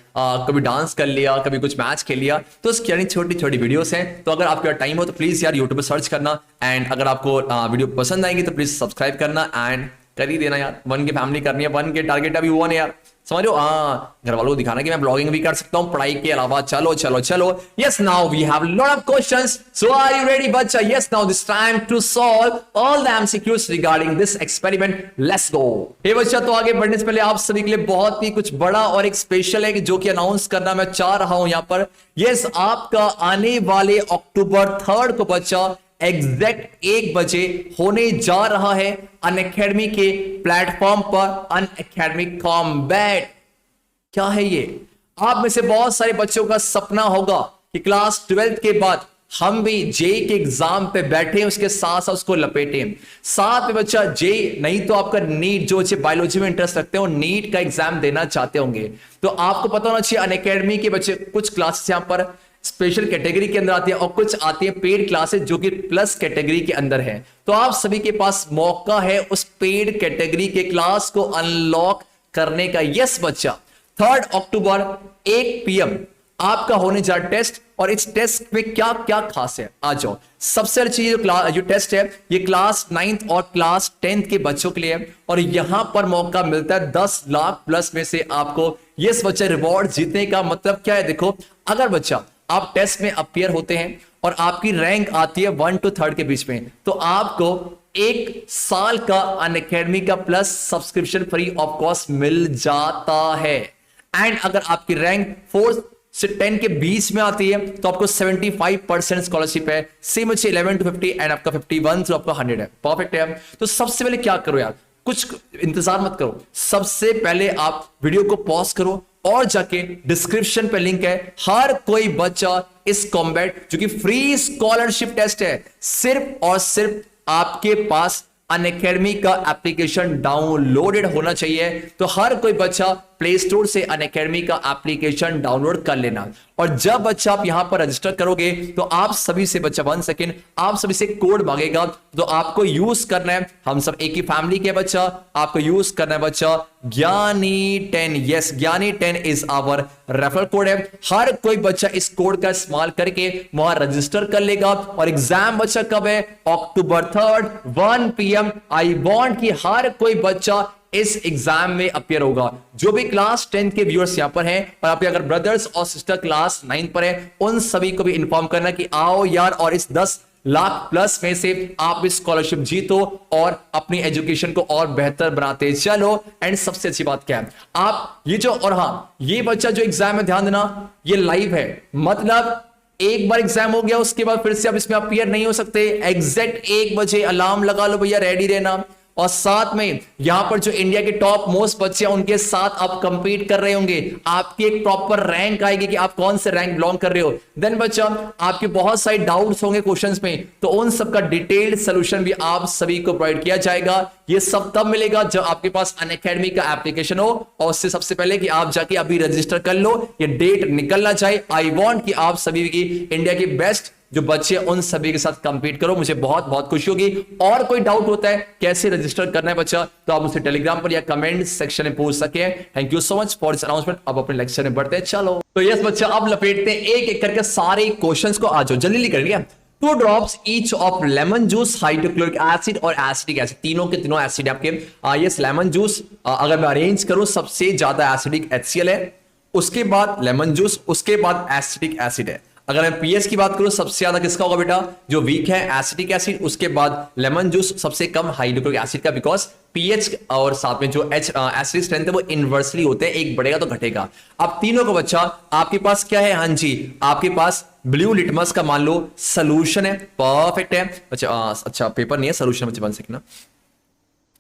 कभी डांस कर लिया, कभी कुछ मैच खेल लिया, तो उसकी यानी छोटी छोटी वीडियोस हैं। तो अगर आपका टाइम हो तो प्लीज यार यूट्यूब पर सर्च करना, एंड अगर आपको वीडियो पसंद आएगी तो प्लीज सब्सक्राइब करना एंड कर ही देना यार। 1 की फैमिली करनी है, 1 के टारगेट अभी हुआ नहीं यार, समझ लो। घर वालों को दिखाना कि मैं ब्लॉगिंग भी कर सकता हूं पढ़ाई के अलावा। चलो चलो चलो। Yes, now we have lot of questions, so are you ready बच्चा? Yes, now this time to solve all the MCQs regarding this experiment. Let's go. Hey बच्चा, तो आगे बढ़ने से पहले आप सभी के लिए बहुत ही कुछ बड़ा और एक स्पेशल है जो कि अनाउंस करना मैं चाह रहा हूं यहां पर। यस, आपका आने वाले अक्टूबर 3 को बच्चा एग्जैक्ट 1 बजे होने जा रहा है अनअकैडमी के प्लेटफॉर्म पर अनअकैडमी कॉम्बैट। क्या है ये? आप में से बहुत सारे बच्चों का सपना होगा कि क्लास 12 के बाद हम भी जेई के एग्जाम पे बैठे, उसके साथ साथ उसको लपेटे, साथ में बच्चा जेई नहीं तो आपका नीट, जो बच्चे बायोलॉजी में इंटरेस्ट रखते हो नीट का एग्जाम देना चाहते होंगे, तो आपको पता होना चाहिए अनअकैडमी के बच्चे कुछ क्लासेस यहां पर स्पेशल कैटेगरी के अंदर आती है और कुछ आती है पेड क्लासेस जो कि प्लस कैटेगरी के अंदर है। तो आप सभी के पास मौका है उस पेड कैटेगरी के क्लास को अनलॉक करने का। यस बच्चा, 3 अक्टूबर 1 PM आपका होने जा टेस्ट, और इस टेस्ट में क्या क्या खास है आ जाओ। सबसे अच्छी जो टेस्ट है ये क्लास 9th और क्लास 10th के बच्चों के लिए है, और यहां पर मौका मिलता है 10 लाख प्लस में से आपको यस बच्चा रिवॉर्ड जीतने का। मतलब क्या है? देखो, अगर बच्चा आप टेस्ट में अपीयर होते हैं और आपकी रैंक आती है 1 to 3 के बीच में, तो आपको 1 साल का अनअकैडमी का plus subscription free of cost मिल जाता है। एंड अगर आपकी रैंक 4 से 10 के बीच में आती है तो आपको 75% स्कॉलरशिप है। सेम अच्छे 11 to 50 एंड आपका 51 तो आपका 100 है। परफेक्ट है। तो सबसे पहले क्या करो यार, कुछ इंतजार मत करो, सबसे पहले आप वीडियो को पॉज करो और जाके डिस्क्रिप्शन पे लिंक है। हर कोई बच्चा इस कॉम्बैट जो कि फ्री स्कॉलरशिप टेस्ट है, सिर्फ और सिर्फ आपके पास अनअकैडमी का एप्लीकेशन डाउनलोडेड होना चाहिए। तो हर कोई बच्चा प्ले स्टोर से अनअकैडमी का एप्लीकेशन डाउनलोड कर लेना, और जब बच्चा आप यहां पर रजिस्टर करोगे तो आप सभी से बच्चा 1 सेकेंड आप सभी से कोड मांगेगा, तो आपको यूज करना है, हम सब एक ही फैमिली के बच्चा, आपको यूज करना है बच्चा ज्ञानी 10। यस, ज्ञानी 10 इज आवर रेफरल कोड है। हर कोई बच्चा इस कोड का इस्तेमाल करके वहां रजिस्टर कर लेगा, और एग्जाम बच्चा कब है? अक्टूबर 3 1 PM। आई वांट कि हर कोई बच्चा इस एग्जाम में अपीयर होगा। जो भी क्लास 10 के व्यूअर्स यहां पर हैं, और आप अगर ब्रदर्स और सिस्टर क्लास 9 पर है, उन सभी को भी इंफॉर्म करना कि आओ यार, और इस 10 लाख प्लस में से आप इस स्कॉलरशिप जीतो और अपनी एजुकेशन को और बेहतर बनाते चलो। एंड सबसे अच्छी बात क्या है, आप ये जो, और हां ये बच्चा जो एग्जाम में ध्यान देना, ये लाइव है, मतलब एक बार एग्जाम हो गया उसके बाद फिर से आप इसमें अपीयर नहीं हो सकते। एग्जैक्ट 1 बजे अलार्म लगा लो भैया, रेडी रहना। और साथ में यहां पर जो इंडिया के टॉप मोस्ट बच्चे हैं उनके साथ आप कंपीट कर रहे होंगे, आपकी एक प्रॉपर रैंक आएगी कि आप कौन से रैंक बिलोंग कर रहे हो। देन बच्चा आपके बहुत सारे डाउट्स होंगे क्वेश्चंस में, तो उन सब का डिटेल्ड सॉल्यूशन भी आप सभी को प्रोवाइड किया जाएगा। ये सब तब मिलेगा जब आपके पास अनअकैडमी का एप्लीकेशन हो, और उससे सबसे पहले कि आप जाके अभी रजिस्टर कर लो, ये डेट निकलना चाहिए। आई वांट कि आप सभी की इंडिया की बेस्ट जो बच्चे उन सभी के साथ कंपीट करो, मुझे बहुत बहुत खुशी होगी। और कोई डाउट होता है कैसे रजिस्टर करना है बच्चा, तो आप मुझसे टेलीग्राम पर या कमेंट सेक्शन में पूछ सके। Thank you so much for this announcement. अब अपने लेक्चर में बढ़ते हैं, चलो। तो यस बच्चा, अब लपेटते हैं एक एक करके सारे क्वेश्चंस को। आ जाओ जल्दी करिए। 2 drops each of lemon juice, hydrochloric acid और एसिटिक एसिड, तीनों के तीनों एसिड आपके। यस लेमन जूस अगर मैं अरेंज करूं, सबसे ज्यादा एसिडिक HCl है, उसके बाद लेमन जूस, उसके बाद एसिटिक एसिड है। अगर मैं पीएच की बात करूं, सबसे ज्यादा किसका होगा बेटा, जो वीक है एसिटिक एसिड, उसके बाद लेमन जूस, सबसे कम हाइड्रोक्लोरिक एसिड का, बिकॉज पीएच और साथ में जो एसिडिक स्ट्रेंथ है वो इनवर्सली होते हैं, एक बढ़ेगा तो घटेगा। अब तीनों का बच्चा आपके पास क्या है, हाँ जी आपके पास ब्लू लिटमस का मान लो सोल्यूशन है, परफेक्ट है। अच्छा पेपर नहीं है, सोल्यूशन बच्चे बन सके ना।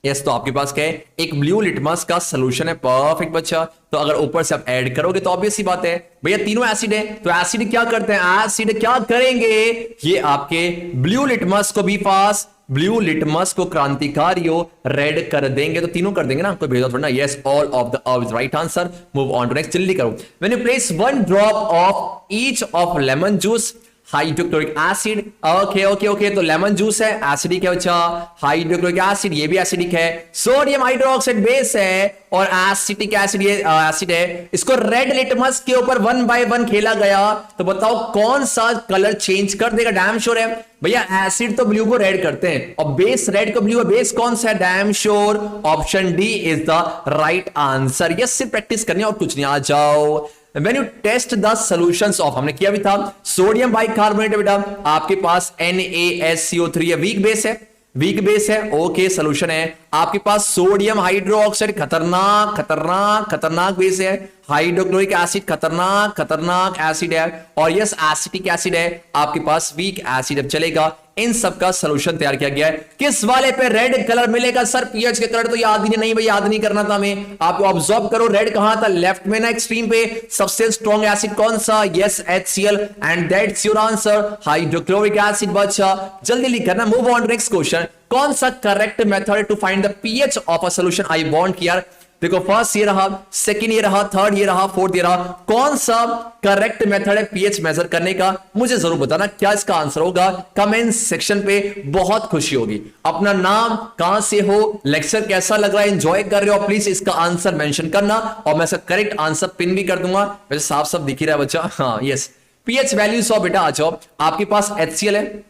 यस, तो आपके पास क्या है, एक ब्लू लिटमस का सोल्यूशन है, परफेक्ट बच्चा। तो अगर ऊपर से आप ऐड करोगे तो ऑब्वियस सी बात है भैया तीनों एसिड है, तो एसिड क्या करते हैं, एसिड क्या करेंगे, ये आपके ब्लू लिटमस को भी पास, ब्लू लिटमस को क्रांतिकारियों रेड कर देंगे, तो तीनों कर देंगे ना, कोई भेदभाव थोड़ा ना। Yes, all of the above is right answer. Move on to next, जल्दी करो। When you place 1 drop of each of lemon juice, hydrochloric acid, okay okay okay, तो लेमन जूस है एसिडिक है बच्चा, हाइड्रोक्लोरिक एसिड ये भी acidic है, sodium hydroxide base है और एसिटिक एसिड ये एसिड है। इसको रेड लिटमस के ऊपर 1 by 1 खेला गया, तो बताओ कौन सा कलर चेंज कर देगा, डैम श्योर है भैया एसिड तो ब्लू को रेड करते हैं और बेस रेड को ब्लू है, बेस कौन सा है, damn sure option D is the right answer. Yes, सिर्फ प्रैक्टिस करनी है और कुछ नहीं, आ जाओ। When you test the solutions of, हमने किया भी था, सोडियम बाइकार्बोनेट बेटा आपके पास NaSCO3 है, वीक बेस है, वीक बेस है, ओके सोल्यूशन है। आपके पास सोडियम हाइड्रोक्साइड खतरनाक खतरनाक खतरनाक बेस है, हाइड्रोक्लोरिक एसिड खतरनाक खतरनाक एसिड है, और यस एसिटिक एसिड है आपके पास, वीक एसिड अब चलेगा। इन सब का सॉल्यूशन तैयार किया गया है। किस वाले पे रेड कलर मिलेगा सर, पीएच के कलर तो याद ही नहीं भाई, याद नहीं करना था हमें, आपको ऑब्जर्व करो रेड कहां था, लेफ्ट में ना एक्सट्रीम पे, सबसे स्ट्रॉन्ग एसिड कौन सा, yes HCl, and that's your answer, hydrochloric acid. बच्चा जल्दी लिखना, move on to next question. कौन सा correct method to find the pH of a solution, I want यार, देखो फर्स्ट ये रहा, सेकंड ये रहा, थर्ड ये रहा, फोर्थ ये रहा, कौन सा करेक्ट मेथड है पीएच मेजर करने का, मुझे जरूर बताना क्या इसका आंसर होगा कमेंट सेक्शन पे, बहुत खुशी होगी। अपना नाम, कहां से हो, लेक्चर कैसा लग रहा है, एंजॉय कर रहे हो, प्लीज इसका आंसर मेंशन करना और मैं इसका करेक्ट आंसर पिन भी कर दूंगा, वैसे साफ साफ दिख ही रहा है बच्चा। हाँ यस, पीएच वैल्यूज ऑफ बेटा आ जाओ, आपके पास HCl है,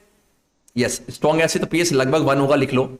यस स्ट्रॉन्ग एसिड, तो पीएच लगभग 1 होगा, लिख लो।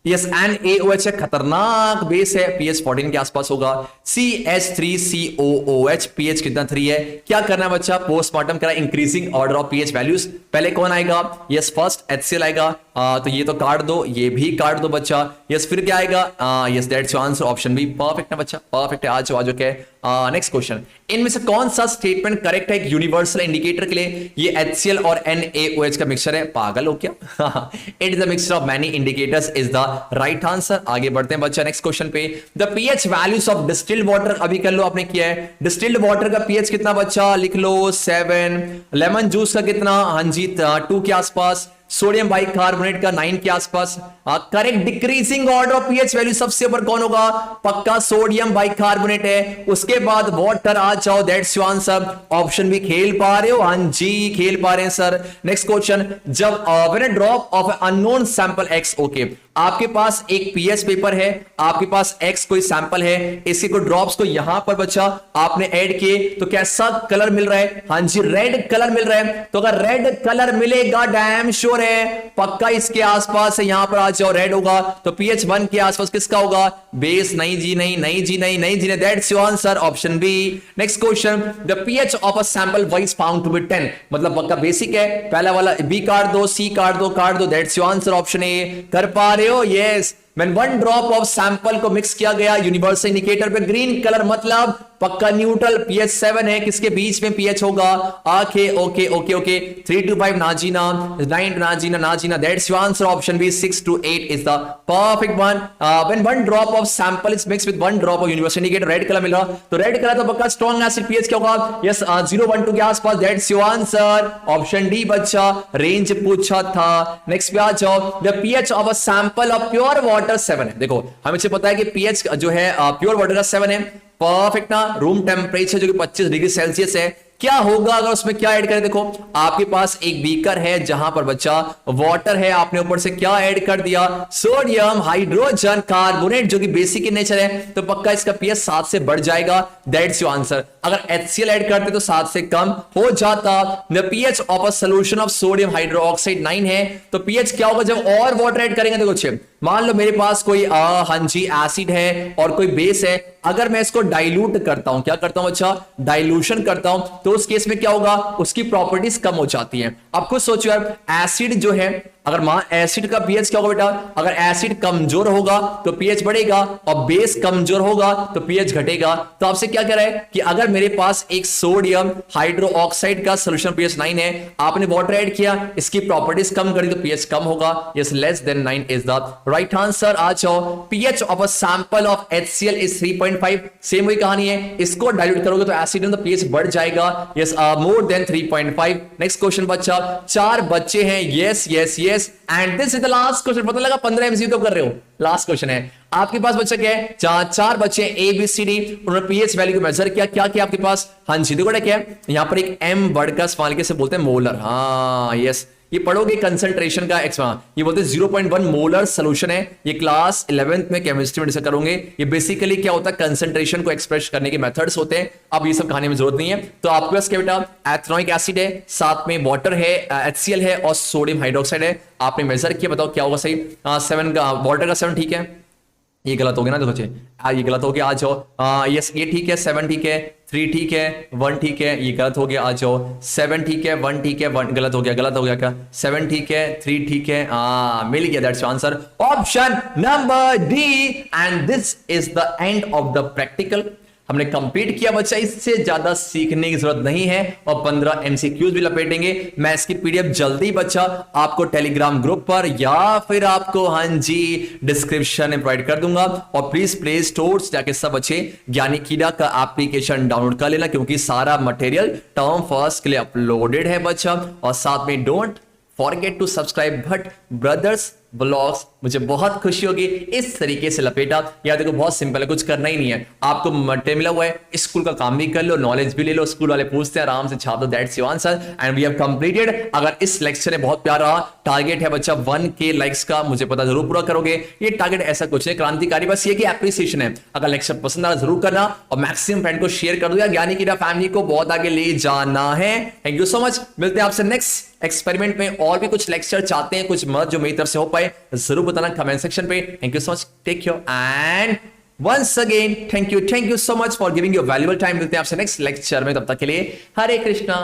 यस NaOH है, खतरनाक बेस है, पीएच 14 के आसपास होगा। CH3COOH पीएच कितना 3 है। क्या करना है बच्चा, पोस्टमार्टम करा increasing order of pH values, पहले कौन आएगा, यस फर्स्ट HCl आएगा, तो ये तो काट दो, ये भी काट दो बच्चा। यस फिर क्या आएगा, yes that's your answer, option be perfect है बच्चा, परफेक्ट है। आज क्या है, नेक्स्ट क्वेश्चन, इनमें से कौन सा स्टेटमेंट करेक्ट है, एक यूनिवर्सल इंडिकेटर के लिए ये HCl और NaOH का मिक्सचर है, पागल हो क्या, it is the mixture of many indicators is the right answer. आगे बढ़ते हैं बच्चा नेक्स्ट क्वेश्चन पे, the pH values of distilled water, अभी कर लो आपने किया है, डिस्टिल्ड वाटर का पीएच कितना बच्चा, लिख लो 7, लेमन जूस का कितना, हाँ जी 2 के आसपास, सोडियम बाइकार्बोनेट का 9 के आसपास। Correct decreasing order of pH value सबसे ऊपर कौन होगा, पक्का सोडियम बाइकार्बोनेट है, उसके बाद वाटर आ जाओ, दैट्स योर आंसर, ऑप्शन भी खेल पा रहे हो, हाँ जी खेल पा रहे हैं सर। नेक्स्ट क्वेश्चन, जब when a drop of unknown sample X, okay आपके पास एक पीएच पेपर है, आपके पास X कोई सैंपल है, इसके कोई ड्रॉप्स को यहां पर बच्चा आपने ऐड किए, तो कैसा कलर मिल रहा है, हाँ जी रेड कलर मिल रहा है, तो अगर रेड कलर मिलेगा डैम श्योर है पक्का इसके आसपास है, यहां पर आ जाओ रेड होगा, तो पीएच 1 के आसपास किसका होगा, बेस, नहीं जी नहीं, नहीं जी नहीं, नहीं जी नहीं, that's your answer, option B. Next question, the pH of a sample was found to be 10, मतलब पक्का बेसिक है, पहला वाला बी काट दो, सी काट दो, that's your answer, option A. कर पा रहे हो, yes. When 1 drop of sample को मिक्स किया गया यूनिवर्सल इंडिकेटर पे, ग्रीन कलर मतलब पक्का न्यूट्रल pH 7 है, किसके बीच में pH होगा? Okay okay okay okay 3 to 5 नाजीना, 9 नाजीना नाजीना, that's your answer option b 6 to 8 is the perfect one. When one drop of sample is mix with one drop of universe indicator, red colour मिल रहा, तो red colour तो पक्का strong acid pH क्या होगा? यस 012 के आसपास, that's your answer option D बच्चा, रेंज पूछा था। नेक्स्ट पे आ जाओ, the pH of a sample of pure water 7 है। देखो हमें से पता है कि pH जो है प्योर वाटर का 7 है, परफेक्ट ना। रूम टेम्परेचर जो कि 25 डिग्री सेल्सियस है, क्या होगा अगर उसमें क्या ऐड करें? देखो आपके पास एक बीकर है जहां पर बच्चा वाटर है, आपने ऊपर से क्या ऐड कर दिया? सोडियम हाइड्रोजन कार्बोनेट जो कि बेसिक इन नेचर है, तो पक्का इसका pH 7 से बढ़ जाएगा, दैट्स योर आंसर। अगर HCl ऐड करते तो 7 से कम हो जाता। The pH of a solution of sodium hydroxide 9 है, तो pH क्या होगा जब और वाटर ऐड करेंगे? देखो अच्छे, मान लो मेरे पास कोई हाँ जी एसिड है और कोई बेस है, अगर मैं इसको डाइल्यूट करता हूं, क्या करता हूं अच्छा? डाइल्यूशन करता हूं, तो उस केस में क्या होगा? उसकी प्रॉपर्टीज कम हो जाती हैं। अब खुद सोचो यार, एसिड जो है, अगर मान एसिड का pH क्या होगा बेटा? अगर एसिड कमजोर होगा तो pH बढ़ेगा और बेस कमजोर होगा तो pH घटेगा। तो आपसे क्या कह रहा है कि अगर मेरे पास एक सोडियम हाइड्रोक्साइड का सॉल्यूशन pH 9 है, आपने वाटर ऐड किया, इसकी प्रॉपर्टीज कम करी तो pH कम होगा। Yes, less than 9 is the right answer. आ जाओ, pH of a sample of HCl is 3.5, same वही कहानी है, इसको डाइल्यूट करोगे तो एसिड तो pH बढ़ जाएगा। Yes, more than 3.5। Next question बच्चा, 4 बच्चे हैं, yes yes yes, and this is the last question. पता लगा 15 MCQ तो कर रहे हो, लास्ट क्वेश्चन है आपके पास बच्चा क्या है? 4 बच्चे ABCD, उन्होंने pH वैल्यू को मेजर किया, क्या किया आपके पास? हाँ जी देखो क्या है, यहां पर एक M वर्ड का इस्तेमाल से बोलते हैं मोलर। हाँ यस, ये पढ़ोगे कंसंट्रेशन का ये बोलते हैं 0.1 मोलर सोल्यूशन है, ये क्लास 11th में केमिस्ट्री में डिस्कस करोगे। ये बेसिकली क्या होता है? कंसंट्रेशन को एक्सप्रेस करने के मेथड्स होते हैं। अब ये सब कहानी में जरूरत नहीं है। तो आपके पास क्या बेटा? एथेनॉइक एसिड है, साथ में वाटर है, HCl है और सोडियम हाइड्रोक्साइड है, आपने मेजर किया, बताओ क्या होगा सही? 7 का वाटर का 7 ठीक है, ये गलत हो गया ना, देखो ये गलत हो गया, आ जाओ। यस ये ठीक है, 7 ठीक है, 3 ठीक है, 1 ठीक है, ये गलत हो गया, आ जाओ। 7 ठीक है, 1 ठीक है, 1 गलत हो गया क्या? 7 ठीक है, 3 ठीक है, मिल गया, that's answer option number D. And this is the end of the practical. हमने कंप्लीट किया बच्चा, इससे ज्यादा सीखने की जरूरत नहीं है और 15 MCQs भी लपेटेंगे। मैं इसकी PDF जल्दी बच्चा आपको टेलीग्राम ग्रुप पर या फिर आपको हाँ जी डिस्क्रिप्शन में प्रोवाइड कर दूंगा। और प्लीज प्ले स्टोर जाके सब बच्चे ज्ञानी कीड़ा का एप्लीकेशन डाउनलोड कर लेना, क्योंकि सारा मटेरियल टर्म फर्स्ट के लिए अपलोडेड है बच्चा। और साथ में don't forget to subscribe Bhatt brothers blogs. मुझे बहुत खुशी होगी इस तरीके से लपेटा। यार देखो बहुत सिंपल है, कुछ करना ही नहीं है, आपको मटेरियल मिला हुआ है, स्कूल का काम भी कर लो, नॉलेज भी ले लो, स्कूल वाले पूछते हैं आराम से छाप दो, that's your answer and we have completed. अगर इस लेक्चर ने बहुत प्यारा रहा, टारगेट है बच्चा 1K लाइक्स का, मुझे पता जरूर पूरा करोगे। ये टारगेट ऐसा कुछ है क्रांतिकारी, बस ये कि एप्रिसिएशन है। अगर लेक्चर पसंद आया जरूर करना और मैक्सिमम फ्रेंड को शेयर कर दो यार, ज्ञानी कीड़ा फैमिली को बहुत आगे ले जाना है। थैंक यू सो मच, मिलते हैं आपसे नेक्स्ट एक्सपेरिमेंट में। और भी कुछ लेक्चर चाहते हैं, कुछ मत जो मेरी तरफ से हो पाए जरूर बताना कमेंट सेक्शन पे। Thank you so much, take care and once again thank you so much for giving your valuable time. मिलते हैं आपसे नेक्स्ट लेक्चर में, तब तक के लिए हरे कृष्णा।